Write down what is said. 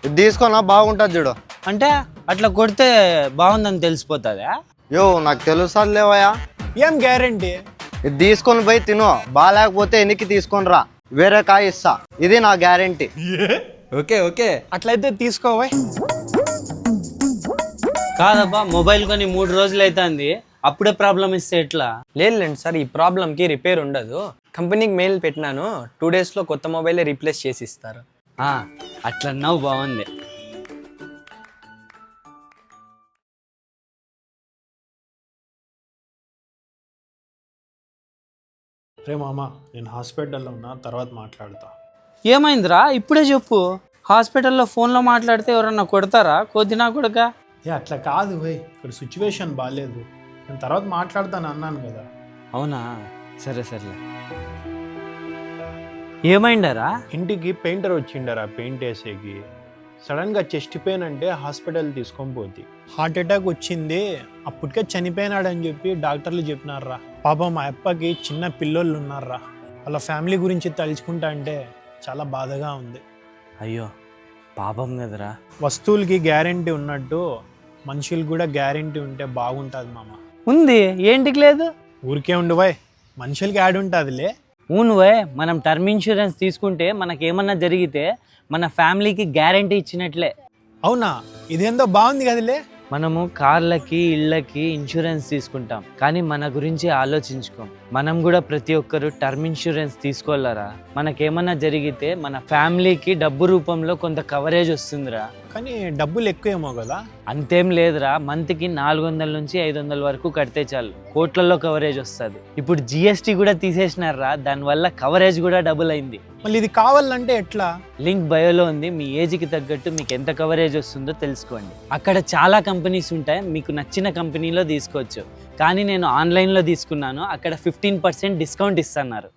ఇది తీసుకున్నా బాగుంటుంది చూడు. అంటే అట్లా కొడితే బాగుందని తెలిసిపోతుందా? నాకు తెలుసా లేవయ్యా. ఏం గ్యారంటీ? ఇది తీసుకొని పోయి తిను, బాగాలేకపోతే ఎన్నికి తీసుకొని రా, వేరే కాయ ఇస్తా. ఇది నా గ్యారెంటీ. ఓకే ఓకే అట్లయితే తీసుకోవా. కాదబ్బా, మొబైల్ కొని 3 రోజులు అవుతుంది, అప్పుడే ప్రాబ్లం ఇస్తే ఎట్లా? లేదులేండి సార్, ఈ ప్రాబ్లంకి రిపేర్ ఉండదు. కంపెనీకి మెయిల్ పెట్టినాను, 2 డేస్లో కొత్త మొబైలే రీప్లేస్ చేసి ఇస్తారు. అట్లా అన్నావు, బాగుంది. రే మామ, నేను హాస్పిటల్లో ఉన్నా, తర్వాత మాట్లాడతా. ఏమైందిరా? ఇప్పుడే చెప్పు. హాస్పిటల్లో ఫోన్లో మాట్లాడితే ఎవరన్నా కొడతారా? కొద్దినా కొడక. అట్లా కాదు భయ్, ఇక్కడ సిచ్యువేషన్ బాగాలేదు, నేను తర్వాత మాట్లాడతాను అన్నాను కదా. అవునా, సరే సర్లే. ఏమైందరా? ఇంటికి పెయింటర్ వచ్చిండరా పెయింట్ వేసేకి. సడన్గా చెస్ట్ పెయిన్ అంటే హాస్పిటల్ తీసుకొని పోతే హార్ట్ అటాక్ వచ్చింది, అప్పటికే చనిపోయినాడని చెప్పి డాక్టర్లు చెప్పినారా. పాపం మా అప్పకి చిన్న పిల్లోళ్ళు ఉన్నారా, వాళ్ళ ఫ్యామిలీ గురించి తలుచుకుంటా అంటే చాలా బాధగా ఉంది. అయ్యో పాపం కదరా. వస్తువులకి గ్యారెంటీ ఉన్నట్టు మనుషులు కూడా గ్యారెంటీ ఉంటే బాగుంటుంది మామ. ఉంది, ఏంటికి లేదు? ఊరికే ఉండు బాయ్, మనుషులకి యాడ్ ఉంటుందిలే. ఊనువే, మనం టర్మ్ ఇన్సూరెన్స్ తీసుకుంటే మనకేమన్నా జరిగితే మన ఫ్యామిలీకి గ్యారంటీ ఇచ్చినట్లే. అవునా, ఇదేందో బాగుంది కదలే. మనము కార్లకి ఇళ్ళకి ఇన్సూరెన్స్ తీసుకుంటాం, కానీ మన గురించి ఆలోచించుకోం. మనం కూడా ప్రతి ఒక్కరు టర్మ్ ఇన్సూరెన్స్ తీసుకోవాలరా. మనకేమన్నా జరిగితే మన ఫ్యామిలీకి డబ్బు రూపంలో కొంత కవరేజ్ వస్తుందిరా. కానీ డబ్బులు ఎక్కువేమో కదా. అంతేం లేదురా, మంత్కి 400 నుంచి 500 వరకు కడితే చాలు, కోట్లలో కవరేజ్ వస్తుంది. ఇప్పుడు జిఎస్టీ కూడా తీసేసినారా, దానివల్ల కవరేజ్ కూడా డబుల్ అయింది. మళ్ళీ ఇది కావాలంటే ఎట్లా? లింక్ బయోలో ఉంది, మీ ఏజ్కి తగ్గట్టు మీకు ఎంత కవరేజ్ వస్తుందో తెలుసుకోండి. అక్కడ చాలా కంపెనీస్ ఉంటాయి, మీకు నచ్చిన కంపెనీలో తీసుకోవచ్చు. కానీ నేను ఆన్లైన్లో తీసుకున్నాను, అక్కడ 15% డిస్కౌంట్ ఇస్తున్నారు.